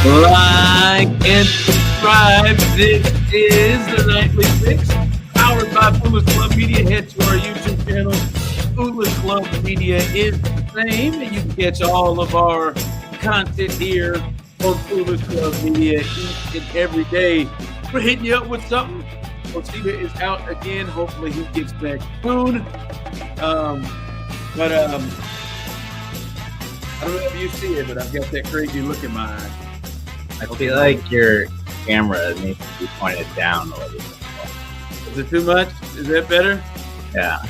Like and subscribe. This is the Nightly Fix, powered by Foolish Club Media. Head to our YouTube channel. Foolish Club Media is the same, and you can catch all of our content here on Foolish Club Media each and every day. We're hitting you up with something. Osita is out again. Hopefully he gets back soon. I don't know if you see it, but I've got that crazy look in my eye. I feel like your camera needs to be pointed down a little bit. Is it too much? Is that better? Yeah.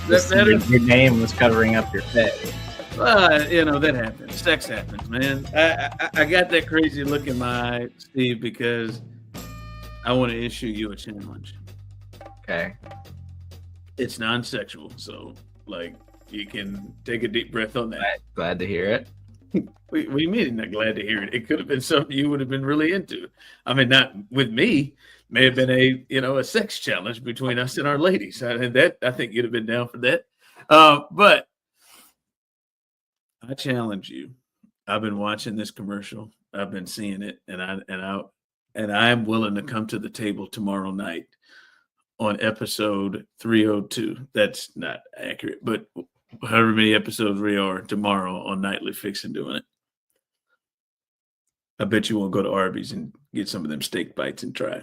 Is that better? Your name was covering up your face. That happens. Sex happens, man. I got that crazy look in my eye, Steve, because I want to issue you a challenge. Okay. It's non-sexual, so you can take a deep breath on that. Glad to hear it. What do you mean not glad to hear it? It could have been something you would have been really into. I mean, not with me. May have been a sex challenge between us and our ladies. I think you'd have been down for that. But I challenge you. I've been watching this commercial. I've been seeing it, and I am willing to come to the table tomorrow night on episode 302. That's not accurate, but however many episodes we are tomorrow on Nightly Fix and doing it. I bet you won't go to Arby's and get some of them steak bites and try.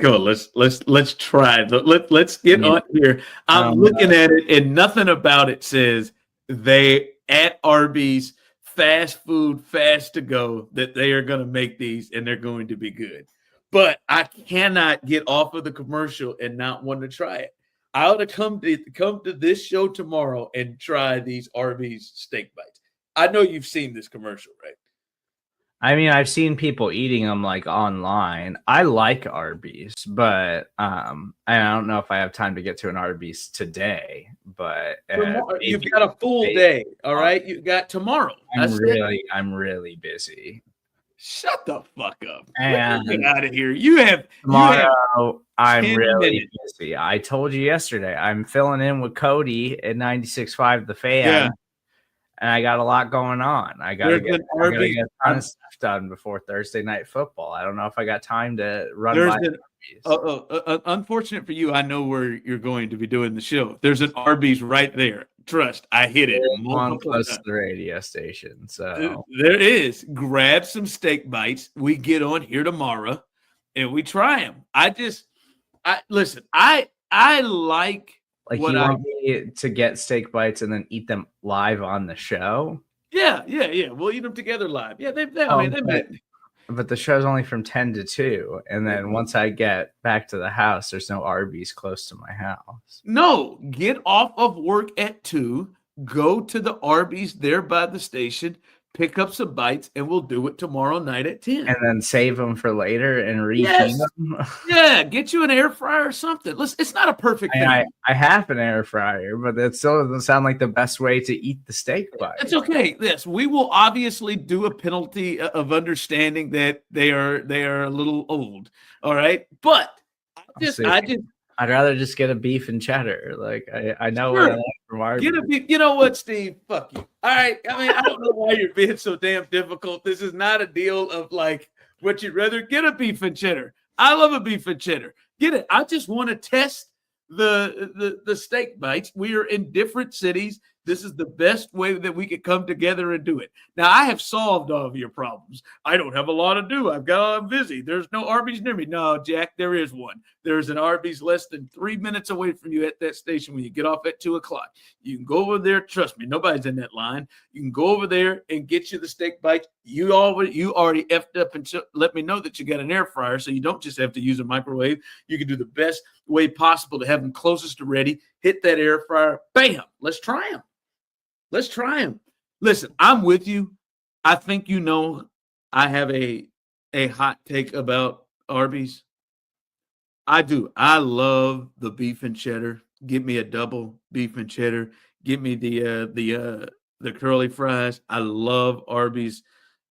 Go on, let's try. Let's get on here. I'm looking at it, and nothing about it says they at Arby's fast food, fast to go, that they are going to make these and they're going to be good. But I cannot get off of the commercial and not want to try it. I ought to come to this show tomorrow and try these Arby's steak bites. I know you've seen this commercial, right? I mean, I've seen people eating them online. I like Arby's, but I don't know if I have time to get to an Arby's today. But you've got a full day, all right? You got tomorrow. I'm really busy. Shut the fuck up. And get out of here. You have tomorrow. I'm really busy. I told you yesterday. I'm filling in with Cody at 96.5 The Fan. Yeah. And I got a lot going on. I got to get a ton of stuff done before Thursday night football. I don't know if I got time to run by. Unfortunate for you, I know where you're going to be doing the show. There's an Arby's right there. Trust, I hit it. One close to the radio station. So there is. Grab some steak bites. We get on here tomorrow, and we try them. Listen. I like. Like you want me to get steak bites and then eat them live on the show? Yeah. We'll eat them together live. Yeah, but the show's only from 10 to 2. And then once I get back to the house, there's no Arby's close to my house. No, get off of work at 2, go to the Arby's there by the station, pick up some bites, and we'll do it tomorrow night at 10. And then save them for later and reheat them? Yeah, get you an air fryer or something. Listen, it's not a perfect thing. I have an air fryer, but that still doesn't sound like the best way to eat the steak bite. It's okay. Yes, we will obviously do a penalty of understanding that they are a little old. All right, but I'd rather just get a beef and cheddar. Like I know what I like from Arby's. You know what, Steve? Fuck you. All right. I mean, I don't know why you're being so damn difficult. This is not a deal of what you'd rather get a beef and cheddar. I love a beef and cheddar. Get it. I just want to test the steak bites. We are in different cities. This is the best way that we could come together and do it. Now, I have solved all of your problems. I don't have a lot to do. I'm busy. There's no Arby's near me. No, Jack, there is one. There's an Arby's less than 3 minutes away from you at that station when you get off at 2 o'clock. You can go over there. Trust me, nobody's in that line. You can go over there and get you the steak bites. You already effed up and let me know that you got an air fryer, so you don't just have to use a microwave. You can do the best way possible to have them closest to ready. Hit that air fryer. Bam. Let's try them. Let's try them. Listen, I'm with you. I think I have a hot take about Arby's. I do. I love the beef and cheddar. Give me a double beef and cheddar. Give me the curly fries. I love Arby's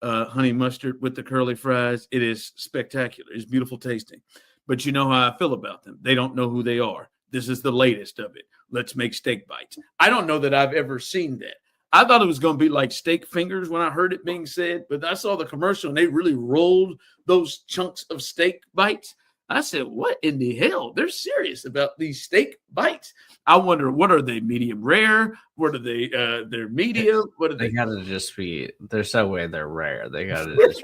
honey mustard with the curly fries. It is spectacular. It's beautiful tasting. But you know how I feel about them. They don't know who they are. This is the latest of it. Let's make steak bites. I don't know that I've ever seen that. I thought it was going to be like steak fingers when I heard it being said, but I saw the commercial and they really rolled those chunks of steak bites. I said, what in the hell? They're serious about these steak bites. I wonder, what are they, medium rare? What are they, they're medium? What are They they? gotta just be, there's no way they're rare. They gotta just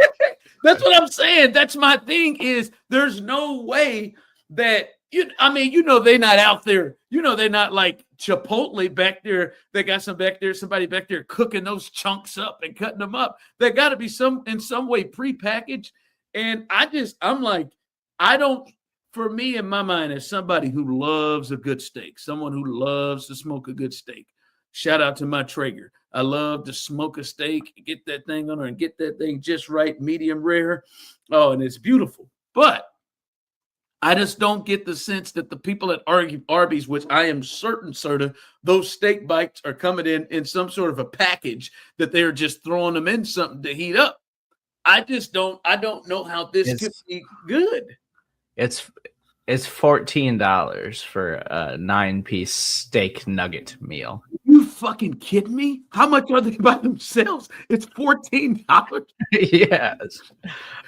That's what I'm saying. That's my thing is there's no way that, they're not out there. They're not like Chipotle back there. They got somebody back there cooking those chunks up and cutting them up. They got to be in some way prepackaged. And I'm like, for me in my mind, as somebody who loves a good steak, someone who loves to smoke a good steak, shout out to my Traeger. I love to smoke a steak, get that thing on there and get that thing just right, medium rare. Oh, and it's beautiful. But I just don't get the sense that the people at Arby's, which I am certain, Serda, those steak bites are coming in some sort of a package that they're just throwing them in something to heat up. I don't know how this could be good. It's $14 for a 9-piece steak nugget meal. You fucking kidding me? How much are they by themselves? It's $14. Yes,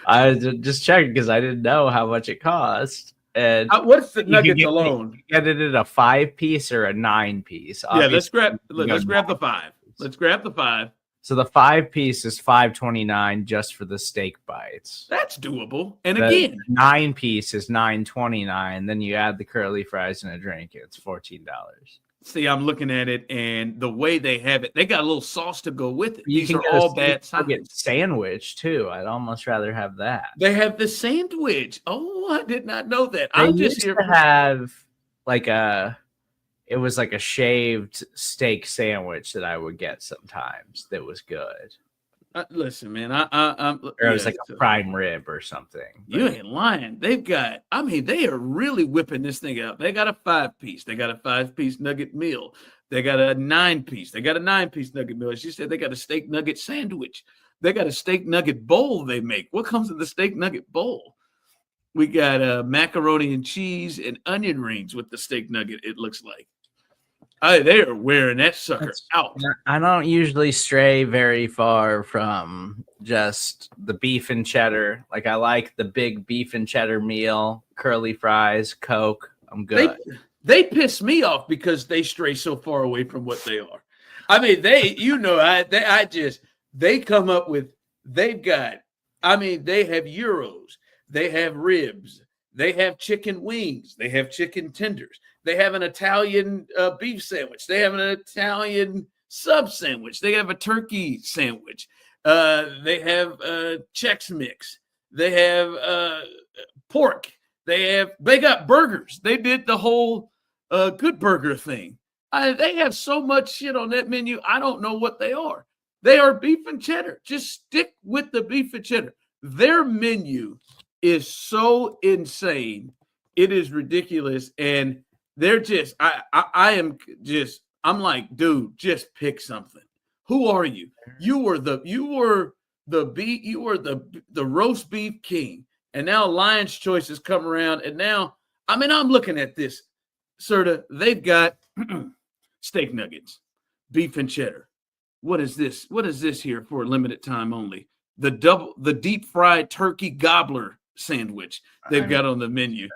I just checked because I didn't know how much it cost. And what's the nuggets alone? Get it in a 5-piece or a 9-piece. Yeah, let's grab the 5. Let's grab the 5. So the 5-piece is $5.29 just for the steak bites. That's doable. And the again, 9-piece is $9.29. Then you add the curly fries and a drink. It's $14. See, I'm looking at it, and the way they have it, they got a little sauce to go with it. These are all bad sides. Sandwich too. I'd almost rather have that. They have the sandwich. Oh, I did not know that. I used to have like it was like a shaved steak sandwich that I would get sometimes. That was good. Listen, man, or it was like a prime rib or something. You ain't lying. They are really whipping this thing out. They got a 5-piece. They got a 5-piece nugget meal. They got a 9-piece. They got a 9-piece nugget meal. As you said, they got a steak nugget sandwich. They got a steak nugget bowl they make. What comes in the steak nugget bowl? We got macaroni and cheese and onion rings with the steak nugget, it looks like. They are wearing that sucker out. I don't usually stray very far from just the beef and cheddar. Like I like the big beef and cheddar meal, curly fries, Coke. I'm good. They piss me off because they stray so far away from what they are. I mean, they come up with, they have gyros, they have ribs, they have chicken wings, they have chicken tenders. They have an Italian beef sandwich. They have an Italian sub sandwich. They have a turkey sandwich. They have Chex Mix. They have pork. They got burgers. They did the whole Good Burger thing. They have so much shit on that menu. I don't know what they are. They are beef and cheddar. Just stick with the beef and cheddar. Their menu is so insane. It is ridiculous. And they're just, I'm like, dude, just pick something. Who are you? You were the roast beef king. And now Lion's Choice has come around. And now, I'm looking at this, Serda. They've got steak nuggets, beef and cheddar. What is this? What is this here for a limited time only? The deep fried turkey gobbler sandwich they've got on the menu.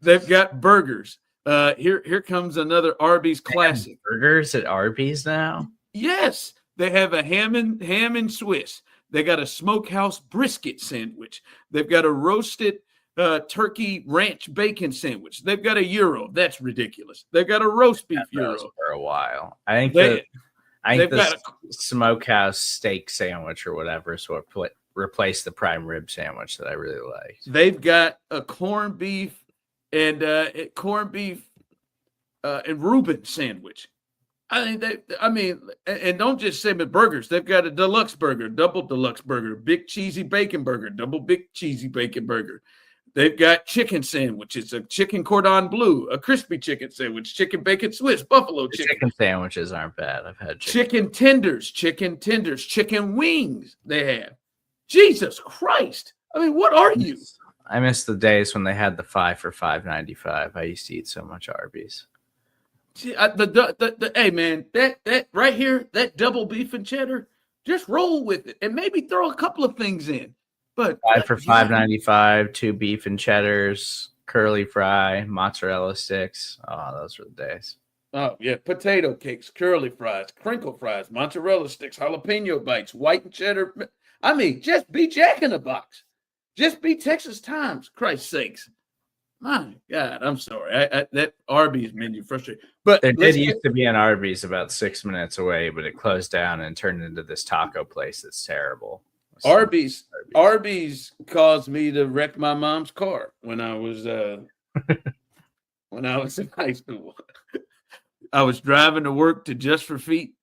They've got burgers. Here comes another Arby's classic. Burgers at Arby's now? Yes. They have a ham and Swiss. They got a smokehouse brisket sandwich. They've got a roasted turkey ranch bacon sandwich. They've got a gyro. That's ridiculous. They've got a roast beef gyro. For a while. I think the smokehouse steak sandwich or whatever is what replaced the prime rib sandwich that I really liked. They've got a corned beef and Reuben sandwich. And don't just say with burgers. They've got a deluxe burger, double deluxe burger, big cheesy bacon burger, double big cheesy bacon burger. They've got chicken sandwiches, a chicken cordon bleu, a crispy chicken sandwich, chicken bacon Swiss, buffalo chicken. Chicken sandwiches aren't bad. I've had chicken tenders, chicken wings. They have. Jesus Christ! What are you? I miss the days when they had the 5 for $5.95. I used to eat so much Arby's. Hey man, that right here, that double beef and cheddar, just roll with it and maybe throw a couple of things in. But 5 for $5.95, 2 beef and cheddars, curly fry, mozzarella sticks. Oh, those were the days. Oh yeah, potato cakes, curly fries, crinkle fries, mozzarella sticks, jalapeno bites, white and cheddar. I mean, just be Jack in the Box. Just be Texas Times. Christ's sakes. My God, I'm sorry. That Arby's menu frustrating. But there did used to be an Arby's about 6 minutes away, but it closed down and turned into this taco place that's terrible. Arby's caused me to wreck my mom's car when I was in high school. I was driving to work to Just for Feet.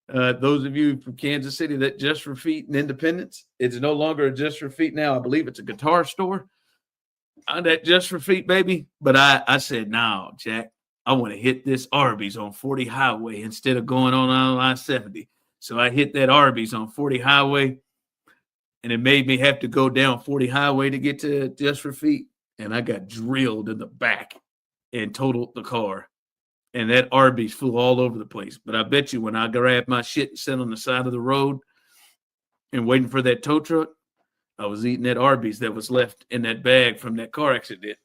Those of you from Kansas City, that Just for Feet and Independence, it's no longer a Just for Feet now. I believe it's a guitar store. That Just for Feet, baby. But I said, no, Jack, I want to hit this Arby's on 40 Highway instead of going on I-70. So I hit that Arby's on 40 Highway, and it made me have to go down 40 Highway to get to Just for Feet. And I got drilled in the back and totaled the car. And that Arby's flew all over the place. But I bet you when I grabbed my shit and sat on the side of the road and waiting for that tow truck, I was eating that Arby's that was left in that bag from that car accident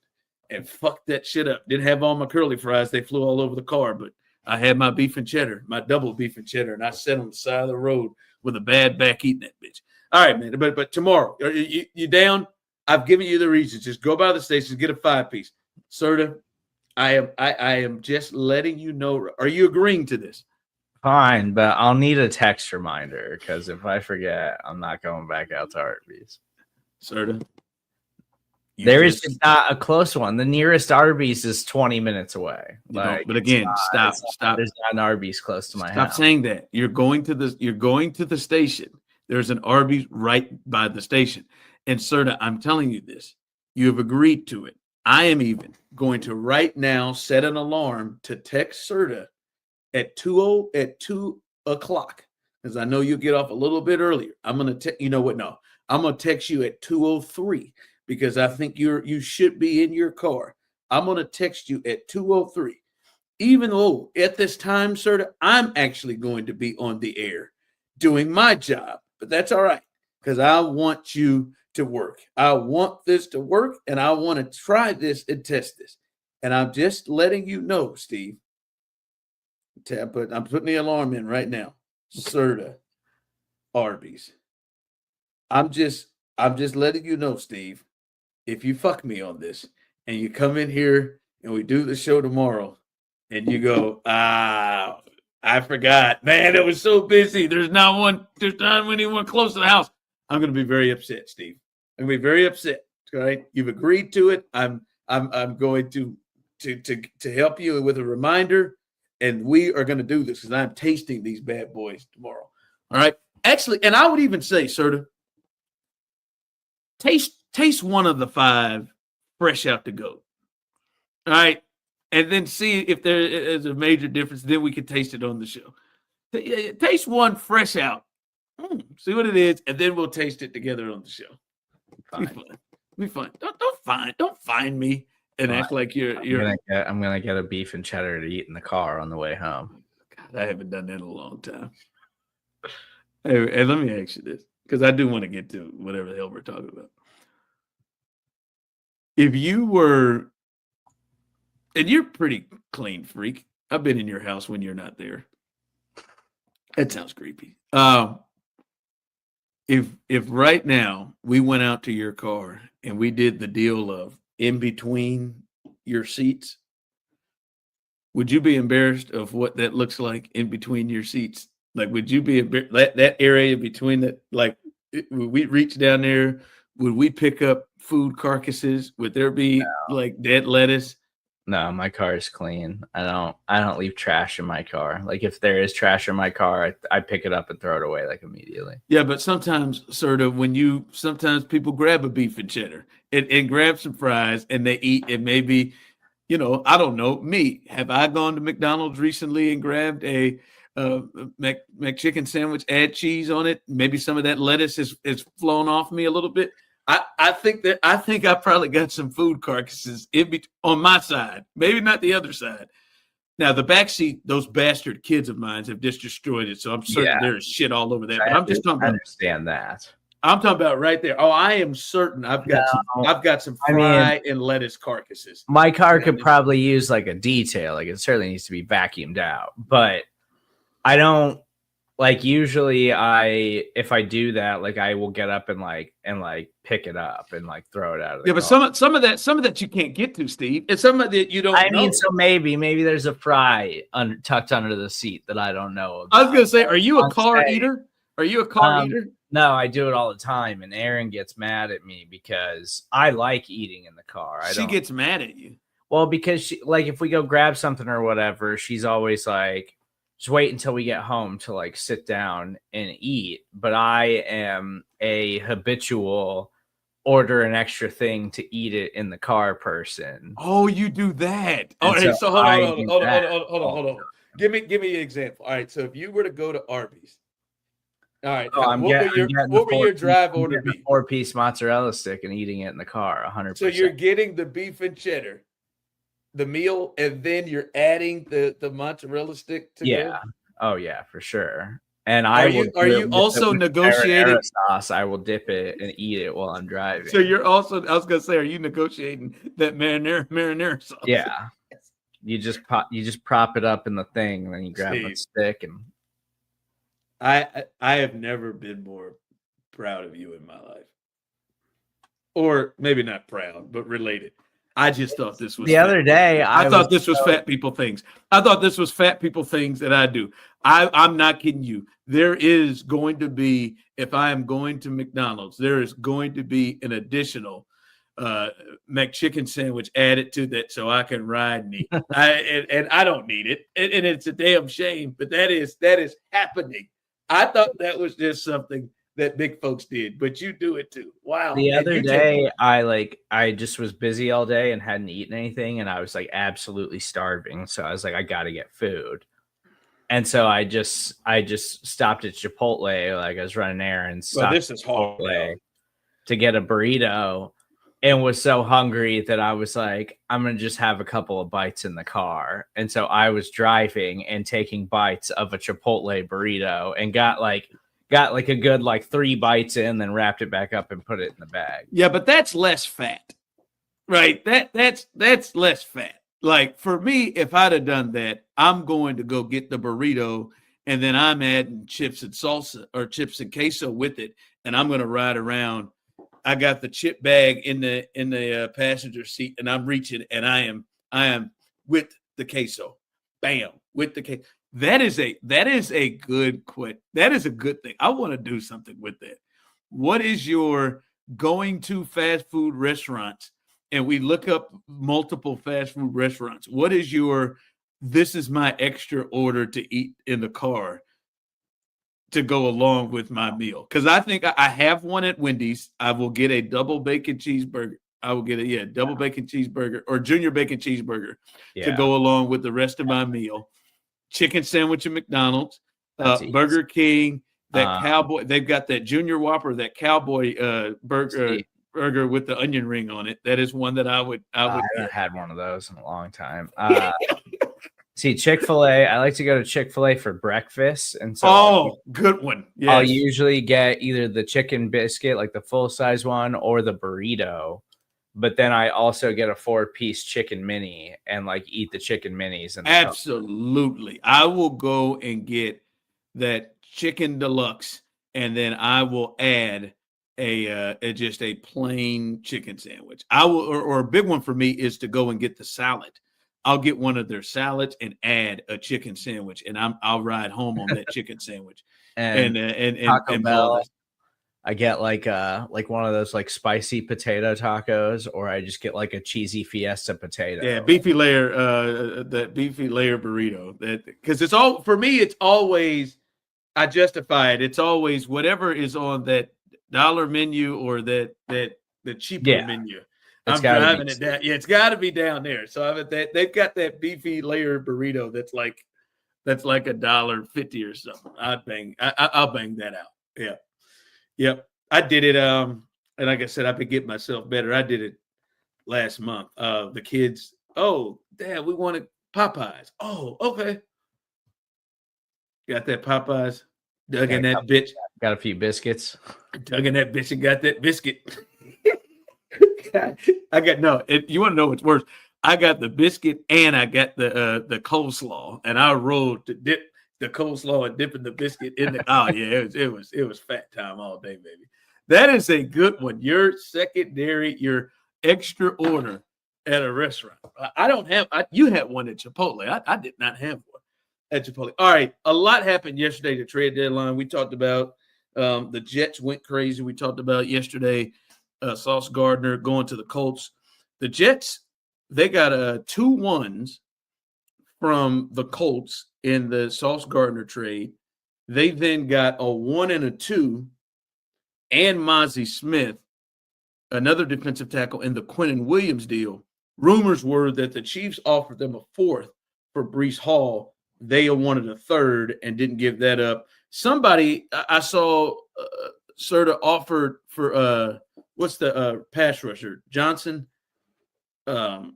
and fucked that shit up. Didn't have all my curly fries. They flew all over the car, but I had my beef and cheddar, my double beef and cheddar, and I sat on the side of the road with a bad back eating that bitch. All right, man, but tomorrow, you down? I've given you the reasons. Just go by the station, get a 5-piece. Serda, I am just letting you know. Are you agreeing to this? Fine, but I'll need a text reminder because if I forget, I'm not going back out to Arby's. Serda, there is not a close one. The nearest Arby's is 20 minutes away. Like, but again, stop. There's not an Arby's close to my house. Stop saying that. You're going to the station. There's an Arby's right by the station. And Serda, I'm telling you this. You have agreed to it. I am even going to right now set an alarm to text Serda at 2 o'clock, because I know you get off a little bit earlier. I'm going to you know what? No, I'm going to text you at 2:03 because I think you should be in your car. I'm going to text you at 2:03, even though at this time, Serda, I'm actually going to be on the air doing my job, but that's all right because I want you to work. I want this to work, and I want to try this and test this. And I'm just letting you know, Steve. But I'm putting the alarm in right now. Serda, Arby's. I'm just letting you know, Steve. If you fuck me on this, and you come in here and we do the show tomorrow, and you go, I forgot, man, it was so busy. There's not anyone close to the house. I'm going to be very upset, Steve. I'm going to be very upset. Right? You've agreed to it. I'm going to help you with a reminder, and we are going to do this because I'm tasting these bad boys tomorrow. All right. Actually, and I would even say, Serda, taste one of the 5 fresh out the goat. All right. And then see if there is a major difference. Then we can taste it on the show. Taste one fresh out. See what it is, and then we'll taste it together on the show. Be fun. Don't find me and act like you're. I'm gonna get a beef and cheddar to eat in the car on the way home. God, I haven't done that in a long time. Hey, let me ask you this, because I do want to get to whatever the hell we're talking about. If you were, and you're pretty clean freak. I've been in your house when you're not there. That sounds creepy. If right now we went out to your car and we did the deal of in between your seats, would you be embarrassed of what that looks like in between your seats? Like, would you be that area between that? Like, would we reach down there? Would we pick up food carcasses? Would there be like dead lettuce? No, my car is clean. I don't leave trash in my car. Like if there is trash in my car, I pick it up and throw it away like immediately. Yeah, but sometimes, sometimes people grab a beef and cheddar and grab some fries and they eat, and maybe, I don't know, me. Have I gone to McDonald's recently and grabbed a McChicken sandwich, add cheese on it? Maybe some of that lettuce is flown off me a little bit. I think I probably got some food carcasses on my side, maybe not the other side. Now the back seat, those bastard kids of mine have just destroyed it. So I'm certain there is shit all over that. But I'm just talking about. I understand that. I'm talking about right there. Oh, I am certain I've got some fry and lettuce carcasses. My car could probably use like a detail. Like it certainly needs to be vacuumed out. But I don't like usually if I do that, like I will get up and pick it up and like throw it out of the car. But some of that you can't get to, Steve. And some of that you don't know. So maybe there's a fry tucked under the seat that I don't know about. I was gonna say, are you a car eater? Are you a car eater? No, I do it all the time, and Erin gets mad at me because I like eating in the car. She gets mad at you. Well, because she, like if we go grab something or whatever, she's always like, just wait until we get home to like sit down and eat. But I am a habitual order an extra thing to eat it in the car person. Oh, you do that. All right, so hold on. Give me an example. All right, so if you were to go to Arby's. All right. What were your drive order be? 4-piece mozzarella stick and eating it in the car, 100%. So you're getting the beef and cheddar, the meal, and then you're adding the mozzarella stick to go? Oh yeah, for sure. And are you also negotiating sauce? I will dip it and eat it while I'm driving. So you're also, I was gonna say, are you negotiating that marinara sauce? Yeah. You just prop it up in the thing, and then you grab the stick and. I have never been more proud of you in my life. Or maybe not proud, but related. I just thought this was the other day. I thought this was fat people things. I thought this was fat people things that I do. I'm not kidding you. There is going to be, if I am going to McDonald's, there is going to be an additional McChicken sandwich added to that so I can ride and eat. And I don't need it. And it's a damn shame, but that is happening. I thought that was just something that big folks did, but you do it too. Wow. The other day, I just was busy all day and hadn't eaten anything, and I was like absolutely starving. So I was like, I got to get food. And so I just stopped at Chipotle, like I was running errands. Well, this is hard to get a burrito. And was so hungry that I was like, I'm going to just have a couple of bites in the car. And so I was driving and taking bites of a Chipotle burrito and got like a good 3 bites in, then wrapped it back up and put it in the bag. Yeah, but that's less fat, right? That's less fat. Like for me, if I'd have done that, I'm going to go get the burrito and then I'm adding chips and salsa or chips and queso with it. And I'm going to ride around. I got the chip bag in the passenger seat, and I'm reaching, and I am with the queso, bam, with the queso. That is a good quit. That is a good thing. I want to do something with that. What is your going to fast food restaurants? And we look up multiple fast food restaurants. What is this is my extra order to eat in the car to go along with my meal? Because I think I have one at Wendy's. I will get a double bacon cheeseburger. I will get a double bacon cheeseburger or junior bacon cheeseburger to go along with the rest of my meal. Chicken sandwich at McDonald's, Burger King, that cowboy. They've got that junior Whopper, that cowboy burger with the onion ring on it. That is one that I haven't had one of those in a long time. See, Chick-fil-A, I like to go to Chick-fil-A for breakfast. And so good one. Yes. I'll usually get either the chicken biscuit, like the full-size one, or the burrito. But then I also get a 4-piece chicken mini and eat the chicken minis. And absolutely. I will go and get that chicken deluxe, and then I will add just a plain chicken sandwich. I will, or a big one for me is to go and get the salad. I'll get one of their salads and add a chicken sandwich, and I'll ride home on that chicken sandwich. and Taco Bell, I get like one of those spicy potato tacos, or I just get a cheesy fiesta potato. Yeah, beefy layer, that beefy layer burrito. That because it's all for me. It's always I justify it. It's always whatever is on that dollar menu or the cheaper menu. I'm driving it down. Yeah, it's got to be down there. So they've got that beefy layer burrito that's like $1.50 or something. I'll bang that out. Yeah, yep. I did it. And like I said, I've been getting myself better. I did it last month. The kids, oh, Dad, we want to Popeyes. Oh, okay. Got that Popeyes. Dug Got in a that bitch. got a few biscuits. Dug in that bitch and got that biscuit. I got you want to know what's worse? I got the biscuit and I got the coleslaw, and I rolled to dip the coleslaw and dipping the biscuit in the. Oh yeah, it was fat time all day, baby. That is a good one. Your secondary, your extra order at a restaurant. I don't have. You had one at Chipotle. I did not have one at Chipotle. All right, a lot happened yesterday. The trade deadline. We talked about the Jets went crazy. We talked about yesterday. Sauce Gardner going to the Colts. The Jets, they got 2 1s from the Colts in the Sauce Gardner trade. They then got a 1 and a 2 and Mozzie Smith, another defensive tackle, in the Quinnen Williams deal. Rumors were that the Chiefs offered them a 4th for Breece Hall. They wanted a 3rd and didn't give that up. Somebody I saw Serda offered for what's the pass rusher? Johnson? Jermaine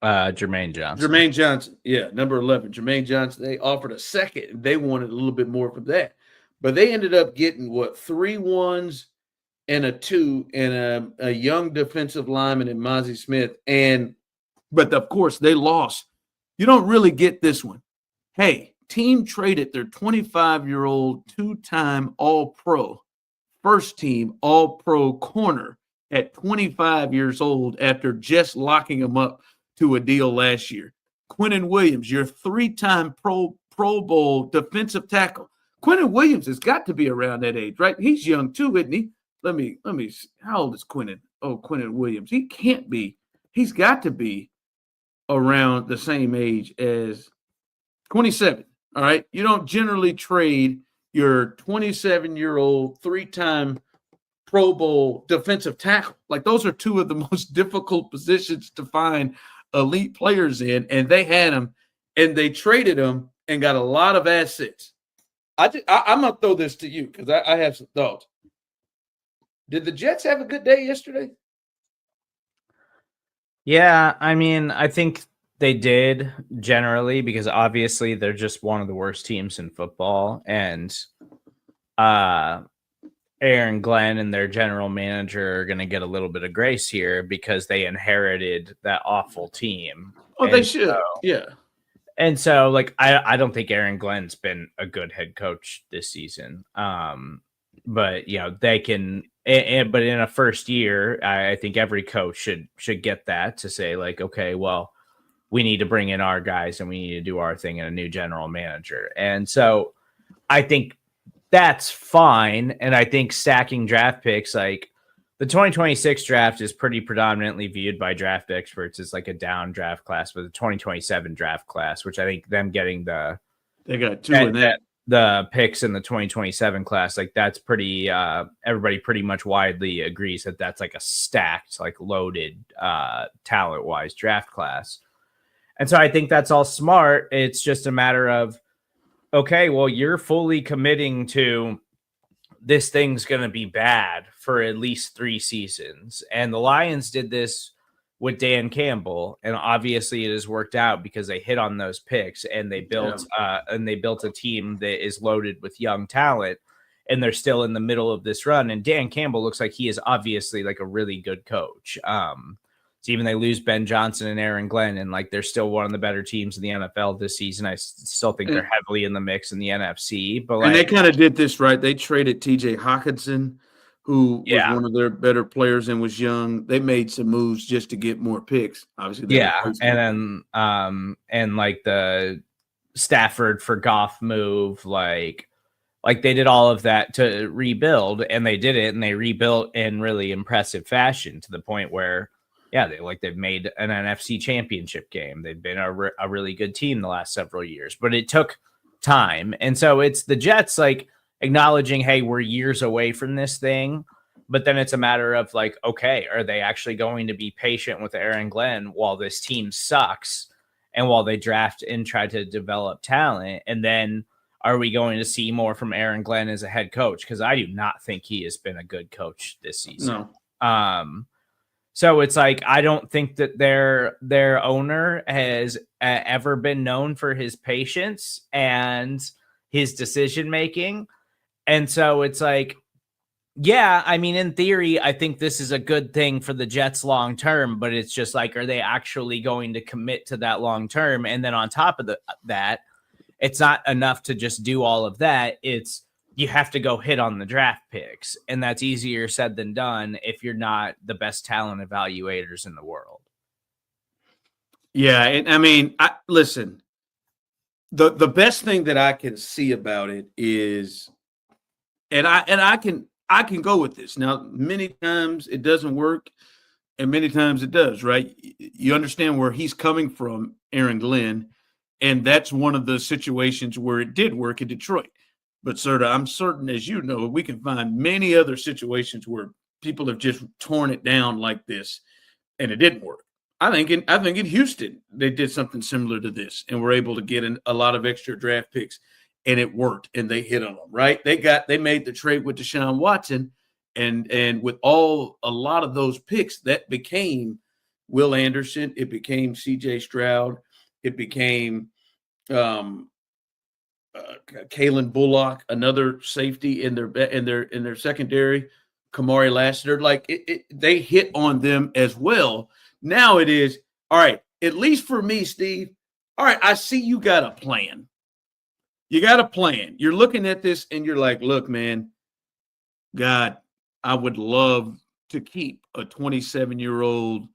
Johnson. Jermaine Johnson. Yeah, number 11. Jermaine Johnson. They offered a 2nd. They wanted a little bit more from that. But they ended up getting, 3 1s and a 2 and a young defensive lineman in Mozzie Smith. But of course, they lost. You don't really get this one. Hey, team traded their 25-year-old 2-time All-Pro, first-team All-Pro corner at 25 years old after just locking him up to a deal last year. Quinnen Williams, your 3-time Pro Bowl defensive tackle. Quinnen Williams has got to be around that age, right? He's young too, isn't he? Let me. How old is Quinnen? Oh, Quinnen Williams. He can't be. He's got to be around the same age as 27. All right. You don't generally trade your 27-year-old 3-time Pro Bowl defensive tackle. Like, those are 2 of the most difficult positions to find elite players in, and they had them, and they traded them and got a lot of assets. I'm going to throw this to you because I have some thoughts. Did the Jets have a good day yesterday? Yeah, I mean, I think they did generally because obviously they're just one of the worst teams in football, and Aaron Glenn and their general manager are going to get a little bit of grace here because they inherited that awful team. Oh, they should. Yeah. And so, like, I don't think Aaron Glenn's been a good head coach this season. But, you know, they can but in a first year, I think every coach should get that to say, like, okay, well, we need to bring in our guys and we need to do our thing in a new general manager. And so I think that's fine. And I think stacking draft picks, like the 2026 draft is pretty predominantly viewed by draft experts as like a down draft class, but the 2027 draft class, which I think them getting they got 2 in that. The picks in the 2027 class, like that's pretty everybody pretty much widely agrees that that's like a stacked, like loaded talent wise draft class. And so I think that's all smart. It's just a matter of, okay, well, you're fully committing to this thing's going to be bad for at least 3 seasons. And the Lions did this with Dan Campbell, and obviously it has worked out because they hit on those picks and they built a team that is loaded with young talent, and they're still in the middle of this run. And Dan Campbell looks like he is obviously like a really good coach. So even they lose Ben Johnson and Aaron Glenn, and like they're still one of the better teams in the NFL this season. I still think they're heavily in the mix in the NFC. But and they kind of did this right. They traded T.J. Hawkinson, who was one of their better players and was young. They made some moves just to get more picks. Obviously, and then and like the Stafford for Goff move, like they did all of that to rebuild, and they did it, and they rebuilt in really impressive fashion to the point where. Yeah, they've made an NFC championship game. They've been a really good team the last several years, but it took time. And so it's the Jets like acknowledging, hey, we're years away from this thing. But then it's a matter of like, okay, are they actually going to be patient with Aaron Glenn while this team sucks and while they draft and try to develop talent? And then are we going to see more from Aaron Glenn as a head coach? Because I do not think he has been a good coach this season. No. So it's like, I don't think that their owner has ever been known for his patience and his decision making. And so it's like, yeah, I mean, in theory, I think this is a good thing for the Jets long term, but it's just like, are they actually going to commit to that long term? And then on top of that, it's not enough to just do all of that. It's, you have to go hit on the draft picks. And that's easier said than done if you're not the best talent evaluators in the world. Yeah. And I mean, listen, the best thing that I can see about it is, and I can go with this. Now, many times it doesn't work, and many times it does, right? You understand where he's coming from, Aaron Glenn, and that's one of the situations where it did work in Detroit. But Serda, I'm certain, as you know, we can find many other situations where people have just torn it down like this, and it didn't work. I think in Houston they did something similar to this, and were able to get a lot of extra draft picks, and it worked, and they hit on them. Right? They made the trade with Deshaun Watson, and with a lot of those picks, that became Will Anderson, it became C.J. Stroud, it became Kalen Bullock, another safety in their secondary, Kamari Lassiter. Like they hit on them as well. Now it is all right. At least for me, Steve. All right, I see you got a plan. You got a plan. You're looking at this and you're like, look, man, God, I would love to keep a 27-year-old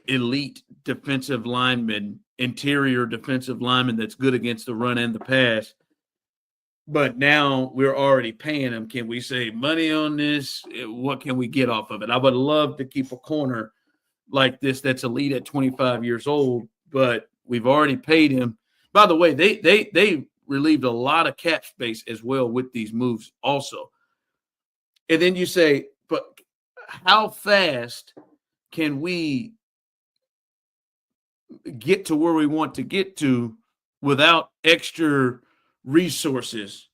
elite defensive lineman, interior defensive lineman that's good against the run and the pass. But now we're already paying him. Can we save money on this? What can we get off of it? I would love to keep a corner like this that's elite at 25 years old, but we've already paid him. By the way, they relieved a lot of cap space as well with these moves also. And then you say, but how fast can we get to where we want to get to without extra resources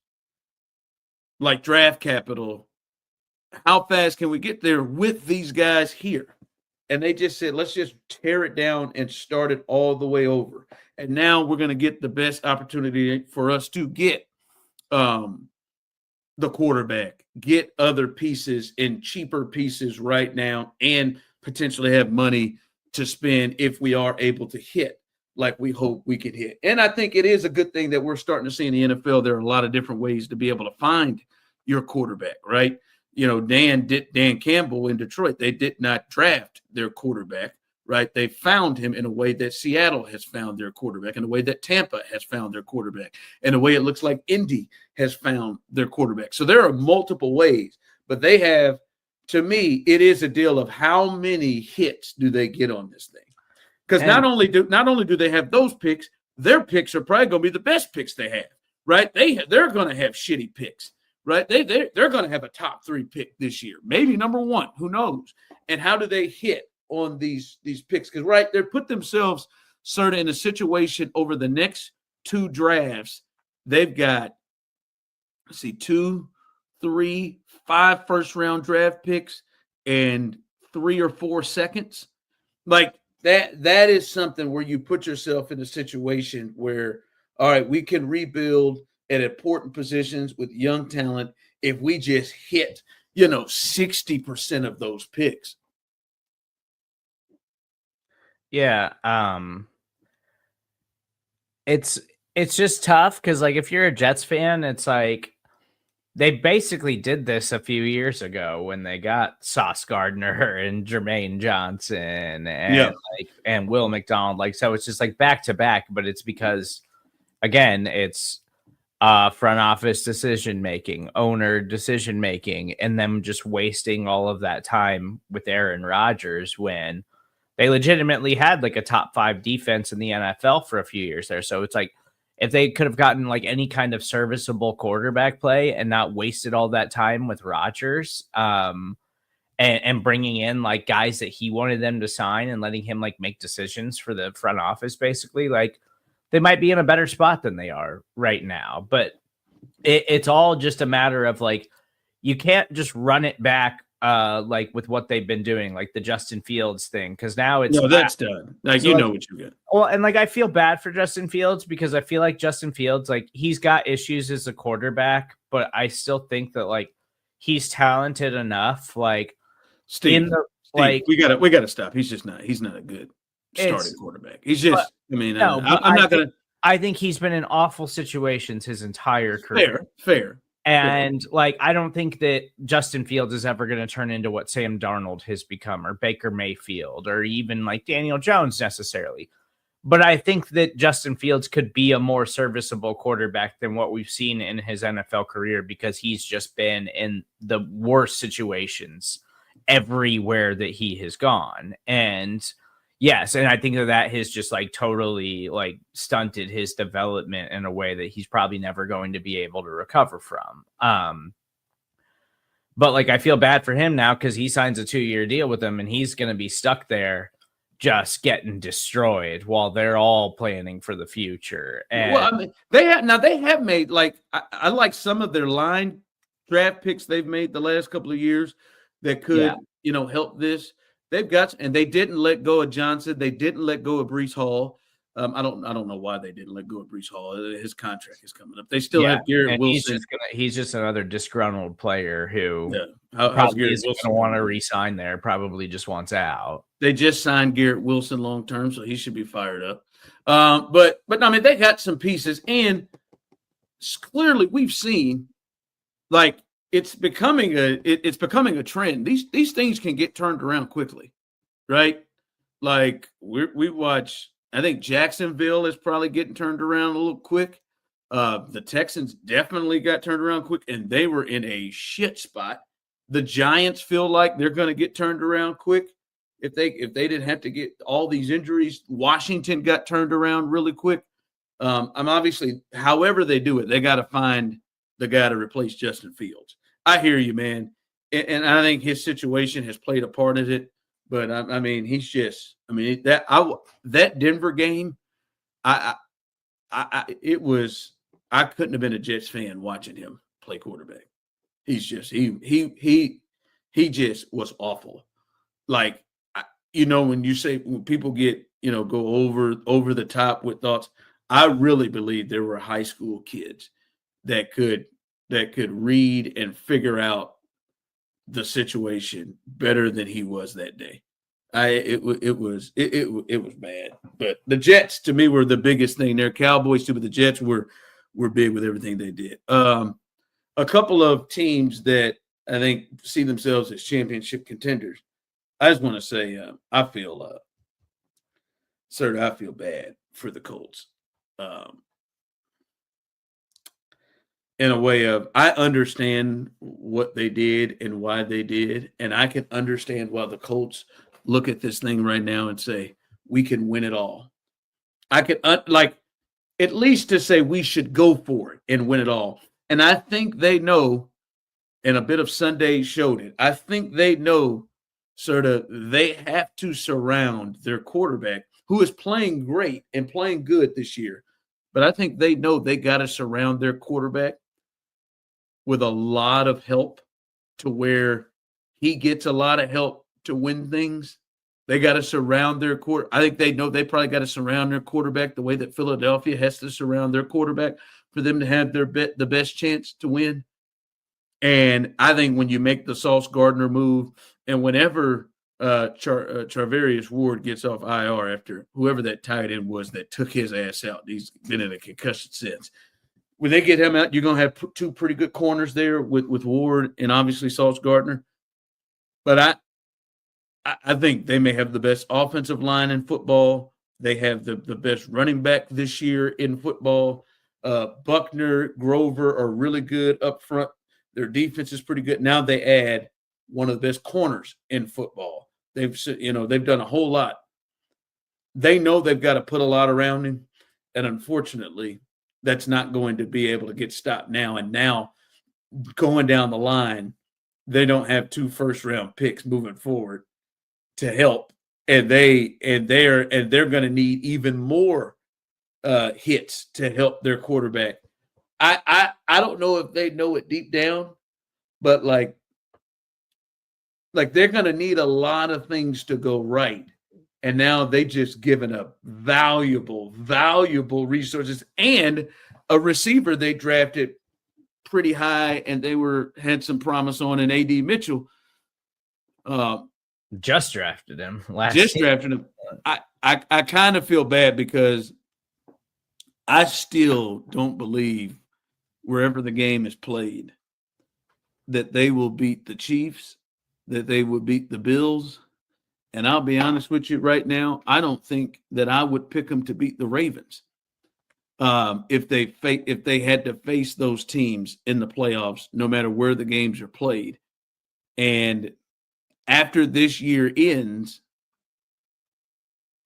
like draft capital? How fast can we get there with these guys here? And they just said, let's just tear it down and start it all the way over. And now we're going to get the best opportunity for us to get the quarterback, get other pieces and cheaper pieces right now, and potentially have money to spend if we are able to hit like we hope we could hit. And I think it is a good thing that we're starting to see in the NFL. There are a lot of different ways to be able to find your quarterback, right? You know, Dan Campbell in Detroit, they did not draft their quarterback, right? They found him in a way that Seattle has found their quarterback, in a way that Tampa has found their quarterback, in a way it looks like Indy has found their quarterback. So there are multiple ways, but they have, to me, it is a deal of how many hits do they get on this thing? Because not only do they have those picks, their picks are probably going to be the best picks they have, right? They're going to have shitty picks. Right, they're going to have a top 3 pick this year, maybe number 1. Who knows? And how do they hit on these picks? Because they put themselves sort of in a situation over the next 2 drafts. They've got 2, 3, 5 first-round draft picks and 3 or 4 seconds. Like that is something where you put yourself in a situation where, all right, we can rebuild at important positions with young talent if we just hit, 60% of those picks. Yeah. It's just tough because, like, if you're a Jets fan, it's like they basically did this a few years ago when they got Sauce Gardner and Jermaine Johnson and Will McDonald. Like, so it's just like back to back, but it's because, again, it's front office decision making, owner decision making, and them just wasting all of that time with Aaron Rodgers when they legitimately had like a top 5 defense in the NFL for a few years there. So it's like, if they could have gotten like any kind of serviceable quarterback play and not wasted all that time with Rodgers, and bringing in like guys that he wanted them to sign and letting him like make decisions for the front office, basically, like, they might be in a better spot than they are right now. But it's all just a matter of, like, you can't just run it back like with what they've been doing, like the Justin Fields thing, because now it's no, that's done. Like So, you like, know what you get. well, and like I feel bad for Justin Fields because I feel like Justin Fields, like he's got issues as a quarterback, but I still think that like he's talented enough. Like Steve, in the Steve, like we gotta stop. He's not a good it's starting quarterback. He's just. I mean, no, but I'm not gonna. I think he's been in awful situations his entire career. Fair. And like, I don't think that Justin Fields is ever going to turn into what Sam Darnold has become, or Baker Mayfield, or even like Daniel Jones necessarily. But I think that Justin Fields could be a more serviceable quarterback than what we've seen in his NFL career, because he's just been in the worst situations everywhere that he has gone. And yes, and I think that has just like totally like stunted his development in a way that he's probably never going to be able to recover from. But like I feel bad for him now because he signs a 2-year deal with them and he's going to be stuck there just getting destroyed while they're all planning for the future. And Well, I mean, they have made like I like some of their line draft picks they've made the last couple of years that could help this. They've got, and they didn't let go of Johnson. They didn't let go of Breece Hall. I don't know why they didn't let go of Breece Hall. His contract is coming up. They still have Garrett Wilson. He's just another disgruntled player who probably isn't going to want to re-sign there. Probably just wants out. They just signed Garrett Wilson long term, so he should be fired up. But I mean, they got some pieces, and clearly we've seen like it's becoming a trend. These things can get turned around quickly, right? Like we watch. I think Jacksonville is probably getting turned around a little quick. The Texans definitely got turned around quick, and they were in a shit spot. The Giants feel like they're going to get turned around quick if they didn't have to get all these injuries. Washington got turned around really quick. I'm obviously, however they do it, they got to find the guy to replace Justin Fields. I hear you, man, and I think his situation has played a part in it. But I mean, he's just. I mean that Denver game, it was. I couldn't have been a Jets fan watching him play quarterback. He's just he just was awful. Like when you say when people get go over the top with thoughts, I really believe there were high school kids that could read and figure out the situation better than he was that day. It was bad. But the Jets to me were the biggest thing there. Cowboys too, but the Jets were big with everything they did. A couple of teams that I think see themselves as championship contenders. I just want to say I feel bad for the Colts. In a way of I understand what they did and why they did, and I can understand why the Colts look at this thing right now and say we can win it all. I could at least to say we should go for it and win it all. And I think they know, and a bit of Sunday showed it. I think they know sort of they have to surround their quarterback, who is playing great and playing good this year. But I think they know they got to surround their quarterback with a lot of help to where he gets a lot of help to win things. They got to surround their quarter. I think they know they probably got to surround their quarterback the way that Philadelphia has to surround their quarterback for them to have the best chance to win. And I think when you make the Sauce Gardner move, and whenever Charvarius Ward gets off IR after whoever that tight end was that took his ass out, he's been in a concussion since. When they get him out, you're going to have two pretty good corners there with Ward and obviously Sauce Gardner. But I think they may have the best offensive line in football. They have the best running back this year in football. Buckner, Grover are really good up front. Their defense is pretty good. Now they add one of the best corners in football. They've done a whole lot. They know they've got to put a lot around him, and unfortunately, that's not going to be able to get stopped now. And now, going down the line, they don't have 2 first-round picks moving forward to help, and they're going to need even more hits to help their quarterback. I don't know if they know it deep down, but like Like they're going to need a lot of things to go right. And now they just given up valuable resources and a receiver they drafted pretty high, and they had some promise on in AD Mitchell. Just drafted him last Just year. drafted him. I kind of feel bad because I still don't believe wherever the game is played that they will beat the Chiefs, that they will beat the Bills. And I'll be honest with you right now, I don't think that I would pick them to beat the Ravens if they had to face those teams in the playoffs, no matter where the games are played. And after this year ends,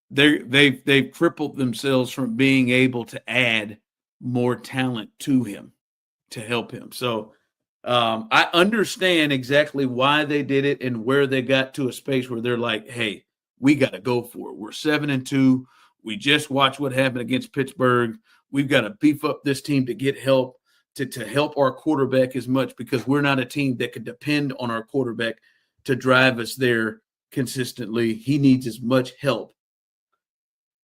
they've crippled themselves from being able to add more talent to him to help him. So I understand exactly why they did it and where they got to a space where they're like, hey, we got to go for it. We're 7-2. We just watched what happened against Pittsburgh. We've got to beef up this team to get help, to help our quarterback as much, because we're not a team that can depend on our quarterback to drive us there consistently. He needs as much help.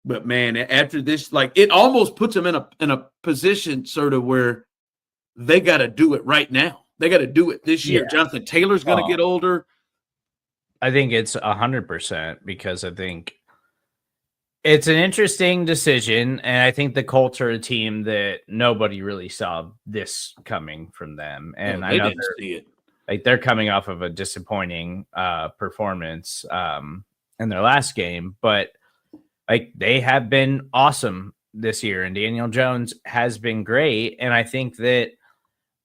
But, man, after this, like, it almost puts them in a position sort of where they got to do it right now. They got to do it this year. Yeah. Jonathan Taylor's going to get older. I think it's 100% because I think it's an interesting decision, and I think the Colts are a team that nobody really saw this coming from them. And I know didn't see it. Like they're coming off of a disappointing performance in their last game, but like they have been awesome this year, and Daniel Jones has been great. And I think that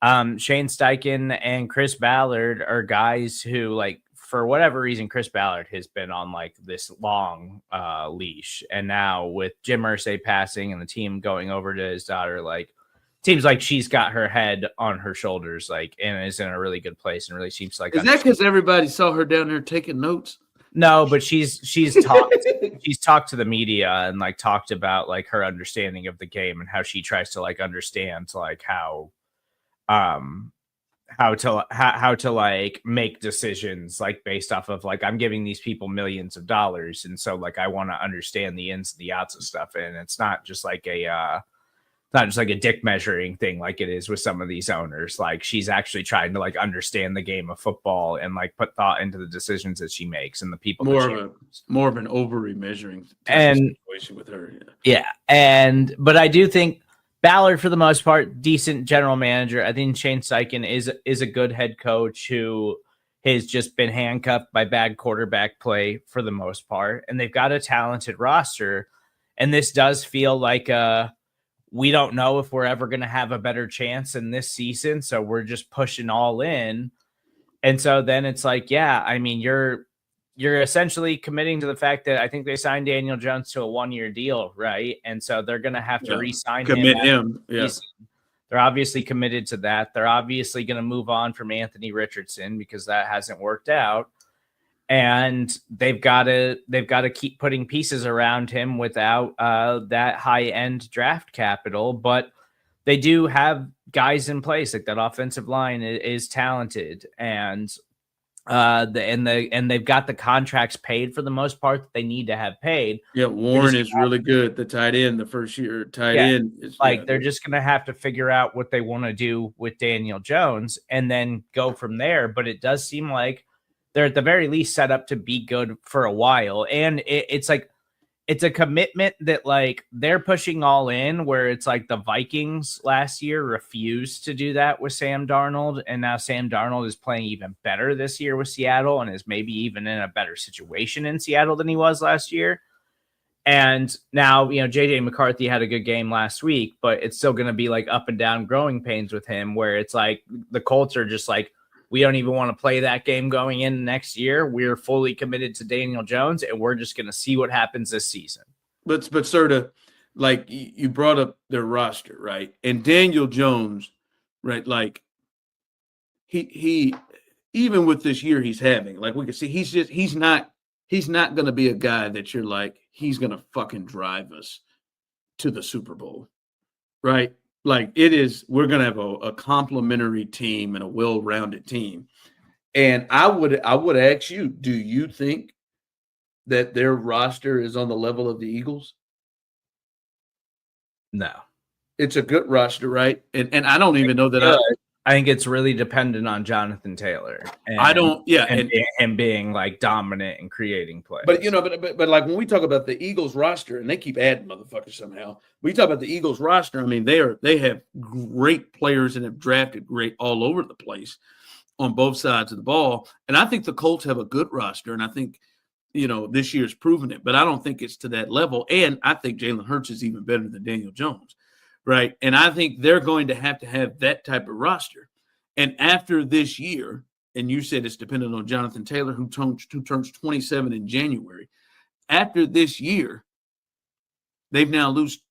Shane Steichen and Chris Ballard are guys who, like, for whatever reason, Chris Ballard has been on like this long leash. And now with Jim Irsay passing and the team going over to his daughter, like, seems like she's got her head on her shoulders, like, and is in a really good place and really seems like. Is that because everybody saw her down there taking notes? No, but she's talked to the media and like talked about like her understanding of the game and how she tries to like understand like how to like make decisions like based off of like, I'm giving these people millions of dollars, and so like I want to understand the ins and the outs of stuff, and it's not just like a dick measuring thing like it is with some of these owners. Like she's actually trying to like understand the game of football and like put thought into the decisions that she makes and the people. More of an ovary measuring situation with her. Yeah. But I do think Ballard, for the most part, decent general manager. I think Shane Steichen is a good head coach who has just been handcuffed by bad quarterback play for the most part. And they've got a talented roster. And this does feel like we don't know if we're ever going to have a better chance in this season. So we're just pushing all in. And so then it's like, yeah, I mean, you're essentially committing to the fact that I think they signed Daniel Jones to a 1-year deal, right? And so they're going to have to re-sign him. Yeah. They're obviously committed to that. They're obviously going to move on from Anthony Richardson because that hasn't worked out. And they've got to keep putting pieces around him without that high-end draft capital. But they do have guys in place. Like that offensive line is talented, and they've got the contracts paid for the most part that they need to have paid. Yeah, Warren is really good. The tight end, the first year tight end is like they're just going to have to figure out what they want to do with Daniel Jones and then go from there. But it does seem like they're at the very least set up to be good for a while. And it's like, it's a commitment that like they're pushing all in, where it's like the Vikings last year refused to do that with Sam Darnold. And now Sam Darnold is playing even better this year with Seattle and is maybe even in a better situation in Seattle than he was last year. And now, JJ McCarthy had a good game last week, but it's still going to be like up and down growing pains with him, where it's like the Colts are just like, we don't even want to play that game going in next year. We're fully committed to Daniel Jones, and we're just going to see what happens this season. But Serda, like you brought up their roster, right? And Daniel Jones, right? Like he even with this year he's having, like we can see, he's not going to be a guy that you're like, he's going to fucking drive us to the Super Bowl, right? Like we're going to have a complementary team and a well-rounded team. And I would ask you, do you think that their roster is on the level of the Eagles? No. It's a good roster, right? And I don't even know that I think it's really dependent on Jonathan Taylor. And, I don't, yeah, and him being like dominant and creating plays. But but like when we talk about the Eagles roster, and they keep adding motherfuckers somehow. We talk about the Eagles roster. I mean, they have great players and have drafted great all over the place on both sides of the ball. And I think the Colts have a good roster, and I think this year's proven it. But I don't think it's to that level. And I think Jalen Hurts is even better than Daniel Jones, right? And I think they're going to have that type of roster. And after this year. And you said it's dependent on Jonathan Taylor, who turns 27 in January. After this year, they've now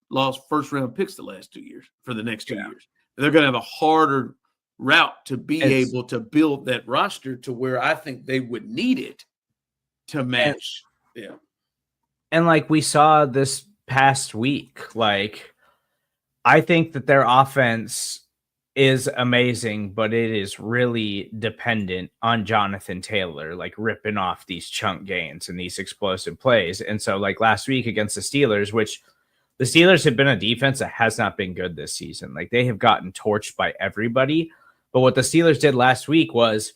lost first-round picks the last 2 years for the next 2 years. They're going to have a harder route to be able to build that roster to where I think they would need it to match. And like we saw this past week, like I think that their offense is amazing, but it is really dependent on Jonathan Taylor, like ripping off these chunk gains and these explosive plays. And so like last week against the Steelers, which the Steelers have been a defense that has not been good this season. Like they have gotten torched by everybody. But what the Steelers did last week was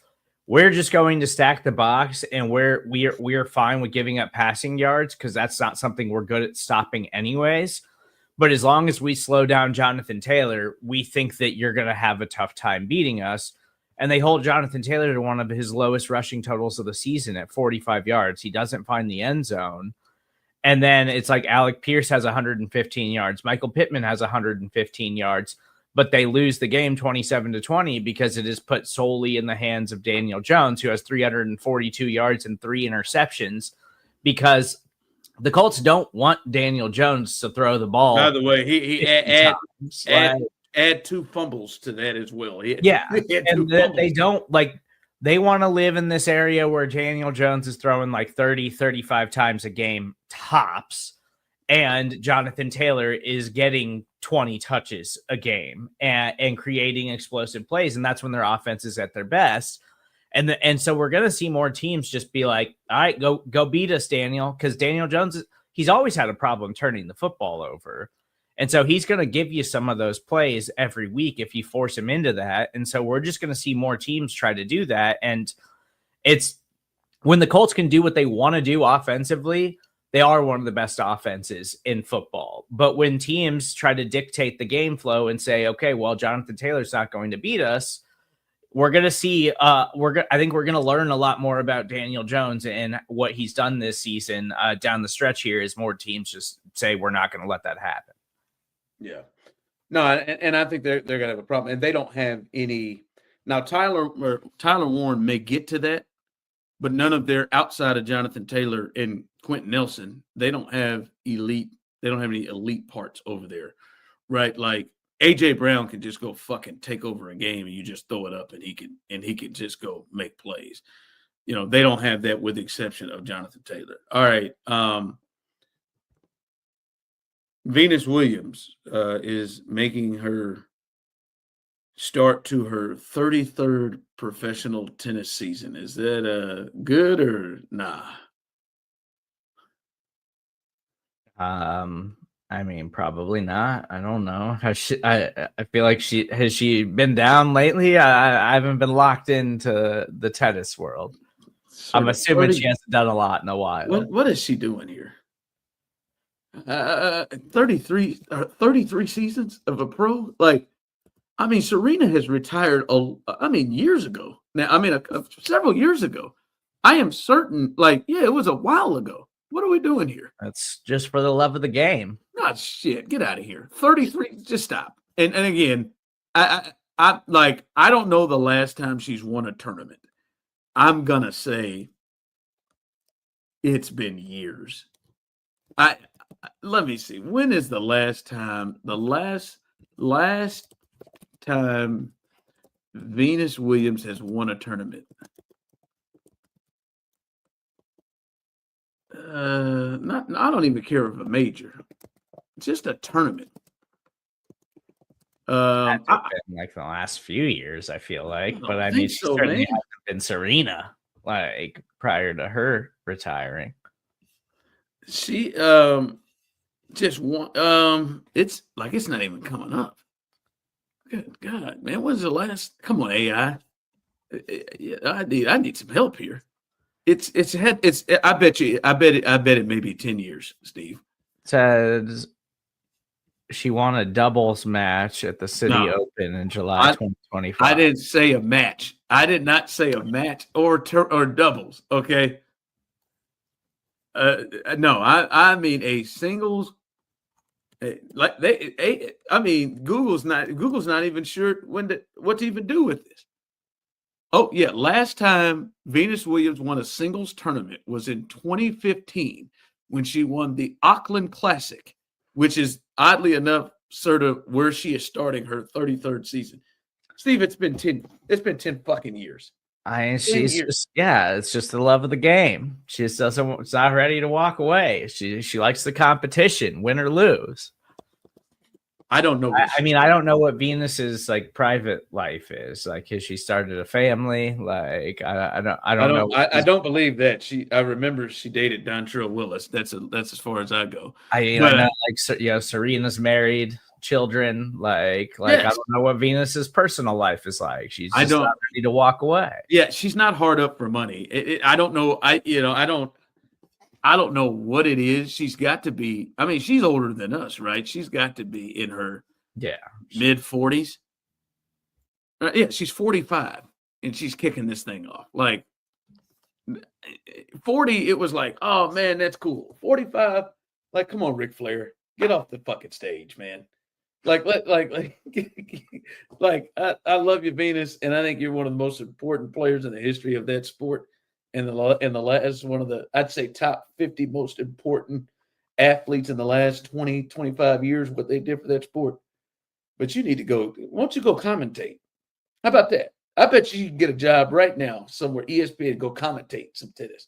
we're just going to stack the box and we're fine with giving up passing yards because that's not something we're good at stopping anyways. But as long as we slow down Jonathan Taylor, we think that you're going to have a tough time beating us. And they hold Jonathan Taylor to one of his lowest rushing totals of the season at 45 yards. He doesn't find the end zone. And then it's like Alec Pierce has 115 yards. Michael Pittman has 115 yards. But they lose the game 27-20 because it is put solely in the hands of Daniel Jones, who has 342 yards and 3 interceptions because – the Colts don't want Daniel Jones to throw the ball. By the way, he add 2 fumbles to that as well. They don't like they want to live in this area where Daniel Jones is throwing like 30, 35 times a game tops, and Jonathan Taylor is getting 20 touches a game and creating explosive plays, and that's when their offense is at their best. And so we're going to see more teams just be like, all right, go beat us, Daniel, because Daniel Jones, he's always had a problem turning the football over. And so he's going to give you some of those plays every week if you force him into that. And so we're just going to see more teams try to do that. And it's when the Colts can do what they want to do offensively, they are one of the best offenses in football. But when teams try to dictate the game flow and say, okay, well, Jonathan Taylor's not going to beat us, we're going to see, I think we're going to learn a lot more about Daniel Jones and what he's done this season down the stretch here as more teams just say, we're not going to let that happen. Yeah. No, and I think they're going to have a problem. And they don't have any. Now, Tyler Warren may get to that, but none of their outside of Jonathan Taylor and Quentin Nelson, they don't have any elite parts over there, right? Like, AJ Brown can just go fucking take over a game and you just throw it up and he can just go make plays. They don't have that with the exception of Jonathan Taylor. All right. Venus Williams is making her start to her 33rd professional tennis season. Is that good or nah? I mean, probably not. I don't know. I feel like has she been down lately? I haven't been locked into the tennis world. I'm assuming she hasn't done a lot in a while. What is she doing here? 33 seasons of a pro. Like, I mean, Serena has retired. Years ago. Now, several years ago. I am certain. Like, yeah, it was a while ago. What are we doing here? That's just for the love of the game. Not shit. Get out of here. 33. Just stop. And again, I don't know the last time she's won a tournament. I'm gonna say it's been years. Let me see. When is the last time? The last time Venus Williams has won a tournament? I don't even care if a major. Just a tournament. Had to have I been like the last few years, I feel like. don't But I mean, think she so, certainly man. hasn't been Serena like prior to her retiring. She just one it's like it's not even coming up. Good God, man. When's the last come on, AI? Yeah, I need some help here. It's I bet it may be 10 years, Steve. Says she won a doubles match at the City No, Open in July I 2025. didn't say a match. I did not say a match or doubles. Okay. No, I mean a singles. Like I mean, Google's not even sure what to even do with this. Oh yeah, last time Venus Williams won a singles tournament was in 2015 when she won the Auckland Classic, which is oddly enough sort of where she is starting her 33rd season. Steve, it's been 10 fucking years. She's Years. just it's just the love of the game. She just it's not ready to walk away. She likes the competition, win or lose. I don't know. I mean, I don't know what Venus's like private life is. Like, has she started a family? Like, I don't know. I don't believe that. I remember she dated Dontrell Willis. That's as far as I go. I know, like, Serena's married, children. Like yes. I don't know what Venus's personal life is like. She's just not ready to walk away. Yeah, she's not hard up for money. I don't know. I don't know what it is. She's got to be. I mean, she's older than us, right? She's got to be in her mid 40s. Yeah, she's 45 and she's kicking this thing off. Like 40, it was like, oh man, that's cool. 45, like, come on, Ric Flair, get off the fucking stage, man. Like, I love you, Venus, and I think you're one of the most important players in the history of that sport. And the last one of the, I'd say, top 50 most important athletes in the last 20, 25 years, what they did for that sport. But you need to go. Why don't you go commentate? How about that? I bet you can get a job right now somewhere, ESPN, go commentate some tennis.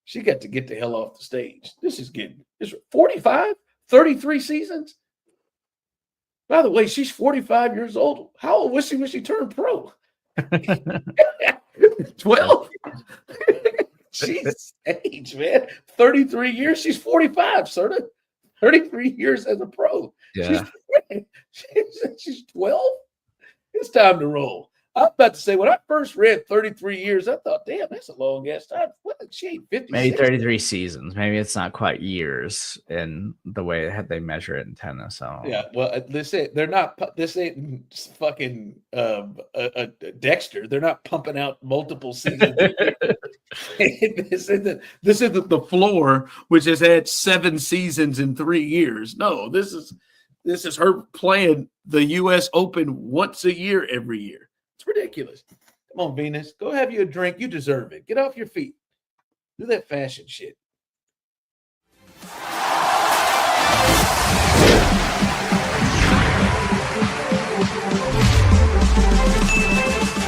She got to get the hell off the stage. This 45, 33 seasons. By the way, she's 45 years old. How old was she when she turned pro? 12. She's age, man. 33 years. She's 45, Serda. 33 years as a pro. Yeah. She's 12. It's time to roll. I'm about to say, when I first read 33 years, I thought, damn, that's a long ass time. What? She ain't 50. Maybe 33 seasons. Maybe it's not quite years in the way that they measure it in tennis. So. Yeah, well, they're not. This ain't fucking Dexter. They're not pumping out multiple seasons. This isn't the floor, which has had 7 seasons in 3 years. No, this is her playing the U.S. Open once a year every year. It's ridiculous. Come on, Venus. Go have you a drink. You deserve it. Get off your feet. Do that fashion shit.